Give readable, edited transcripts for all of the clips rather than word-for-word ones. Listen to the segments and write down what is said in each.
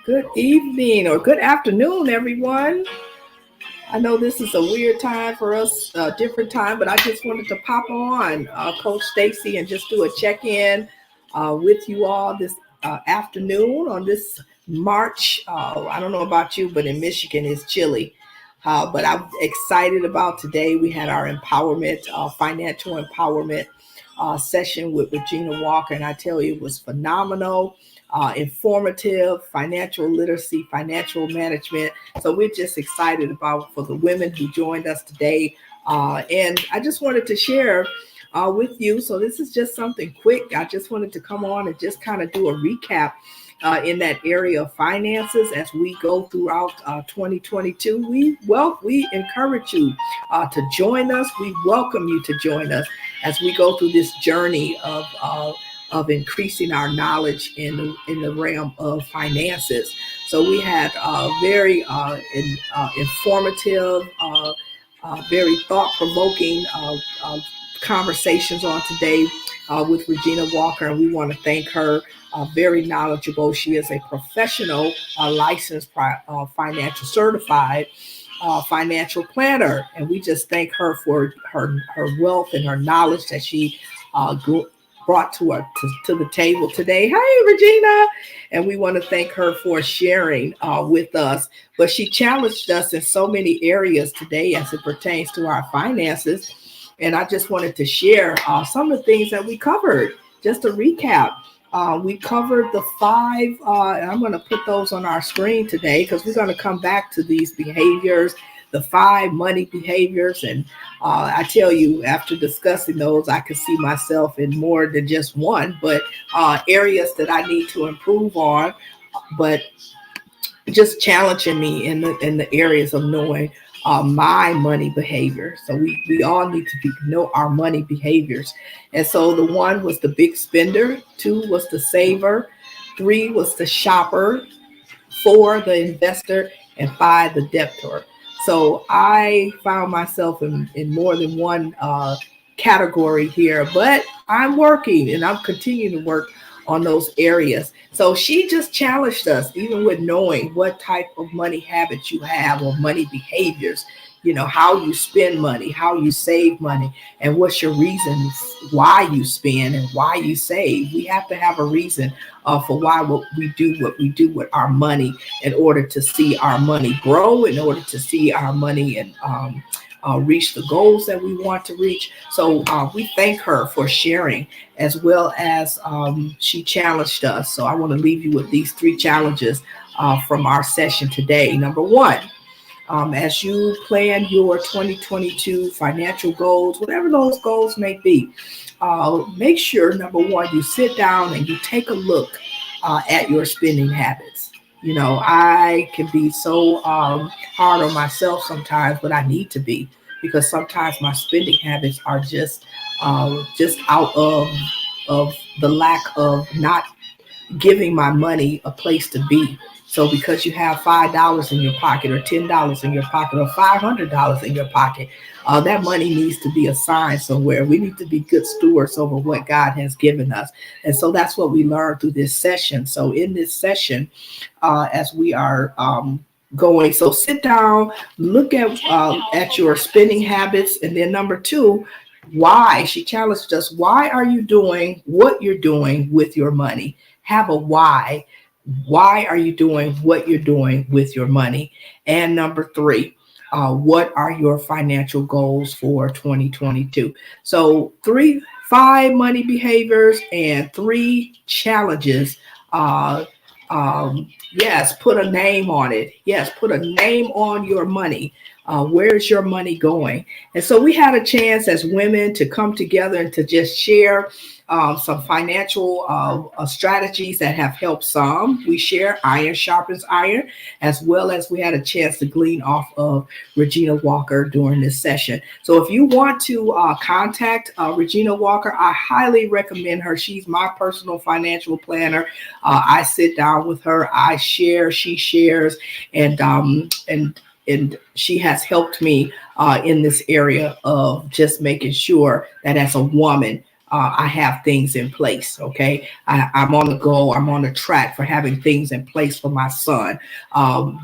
Good evening or good afternoon, everyone. I know this is a weird time for us, different time, but I just wanted to pop on, Coach Stacy, and just do a check in with you all this afternoon on this March. I don't know about you, but in Michigan it's chilly. But I'm excited about today. We had our empowerment, financial empowerment session with Regina Walker, and I tell you, it was phenomenal, informative, financial literacy, financial management. So we're just excited about for the women who joined us today. And I just wanted to share with you. So this is just something quick. I just wanted to come on and just kind of do a recap in that area of finances as we go throughout 2022. We encourage you to join us. We welcome you to join us as we go through this journey of increasing our knowledge in the realm of finances. So we had very informative, very thought-provoking conversations on today with Regina Walker, and we want to thank her. Very knowledgeable. She is a professional, licensed, financial certified financial planner, and we just thank her for her wealth and her knowledge that she brought to the table today. Hey, Regina. And we want to thank her for sharing with us. But she challenged us in so many areas today as it pertains to our finances. And I just wanted to share some of the things that we covered. Just to recap, we covered the five, and I'm going to put those on our screen today because we're going to come back to these behaviors, the five money behaviors. And I tell you, after discussing those, I could see myself in more than just one, but areas that I need to improve on, but just challenging me in the areas of knowing my money behavior. So we all need to know our money behaviors. And so the one was the big spender, two was the saver, three was the shopper, four the investor, and five the debtor. So I found myself in more than one category here, but I'm working and I'm continuing to work on those areas. So she just challenged us, even with knowing what type of money habits you have or money behaviors, how you spend money, how you save money, and what's your reasons why you spend and why you save. We have to have a reason for why what we do with our money in order to see our money grow, in order to see our money and reach the goals that we want to reach. So we thank her for sharing, as well as she challenged us. So I want to leave you with these three challenges from our session today. Number one, as you plan your 2022 financial goals, whatever those goals may be, make sure, number one, you sit down and you take a look at your spending habits. I can be so hard on myself sometimes, but I need to be, because sometimes my spending habits are just out of the lack of not giving my money a place to be. So because you have $5 in your pocket or $10 in your pocket or $500 in your pocket, that money needs to be assigned somewhere. We need to be good stewards over what God has given us. And so that's what we learned through this session. So in this session, as we are going, so sit down, look at your spending habits. And then number two, why. She challenged us. Why are you doing what you're doing with your money? Have a why. Why are you doing what you're doing with your money? And number three, what are your financial goals for 2022? So five money behaviors and three challenges. Yes, put a name on it. Yes, put a name on your money. Where's your money going? And so we had a chance as women to come together and to just share some financial strategies that have helped some. We share iron sharpens iron, as well as we had a chance to glean off of Regina Walker during this session. So if you want to contact Regina Walker, I highly recommend her. She's my personal financial planner. I sit down with her. I share, she shares, and she has helped me in this area of just making sure that as a woman, I have things in place. Okay, I'm on the go. I'm on the track for having things in place for my son.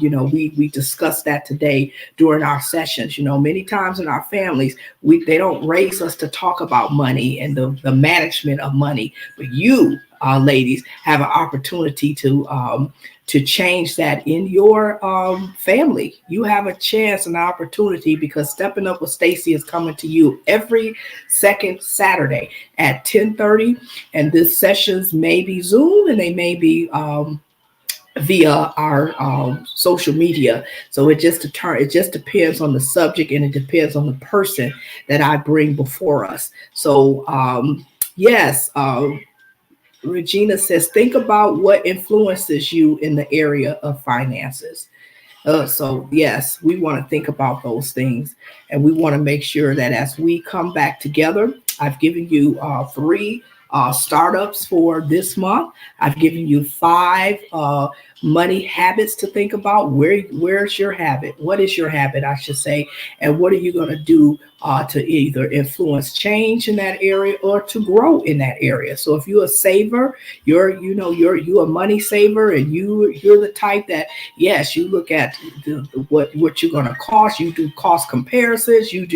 We discussed that today during our sessions. Many times in our families, they don't raise us to talk about money and the management of money, but you, ladies, have an opportunity to change that in your family. You have a chance and opportunity, because Stepping Up with Stacy is coming to you every second Saturday at 10:30, and this sessions may be Zoom and they may be via our social media. So it just depends on the subject, and it depends on the person that I bring before us. So yes. Regina says, think about what influences you in the area of finances. So yes, we want to think about those things, and we want to make sure that as we come back together, I've given you three startups for this month. I've given you five money habits to think about. Where's your habit? What is your habit, I should say, and what are you going to do to either influence change in that area or to grow in that area? So if you're a saver, you're a money saver, and you're the type that, yes, you look at what you're going to cost. You do cost comparisons. You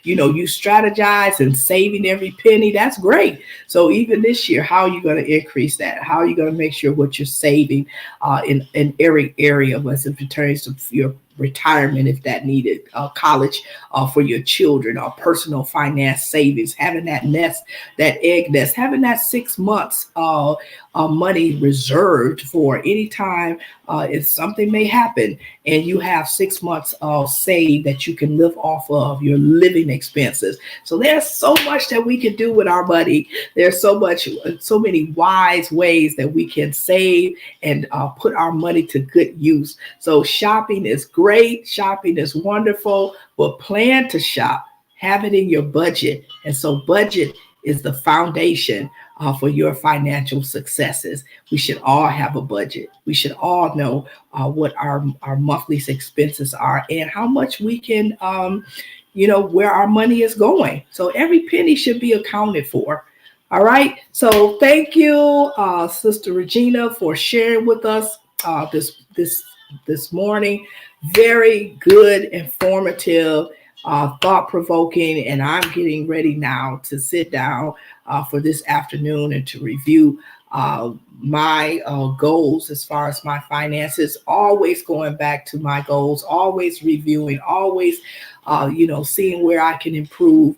strategize and saving every penny. That's great. So even this year, how are you going to increase that? How are you going to make sure what you're saving in every area, as it pertains to your retirement, if that needed, college for your children, or personal finance savings, having that egg nest, having that 6 months money reserved for any time if something may happen, and you have 6 months saved that you can live off of your living expenses. So there's so much that we can do with our money. There's so many wise ways that we can save and put our money to good use. So shopping is great. Shopping is wonderful, but plan to shop. Have it in your budget. And so budget is the foundation for your financial successes. We should all have a budget. We should all know what our monthly expenses are and how much we can, where our money is going. So every penny should be accounted for. All right. So thank you, Sister Regina, for sharing with us this morning. Very good, informative, thought-provoking, and I'm getting ready now to sit down for this afternoon and to review my goals as far as my finances. Always going back to my goals, always reviewing, always seeing where I can improve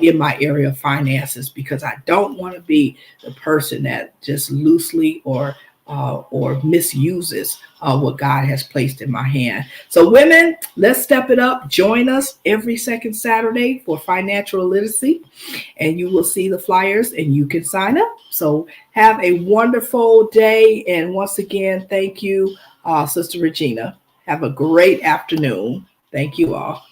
in my area of finances, because I don't want to be the person that just loosely or misuses what God has placed in my hand. So women, let's step it up. Join us every second Saturday for financial literacy, and you will see the flyers and you can sign up. So have a wonderful day. And once again, thank you, Sister Regina. Have a great afternoon. Thank you all.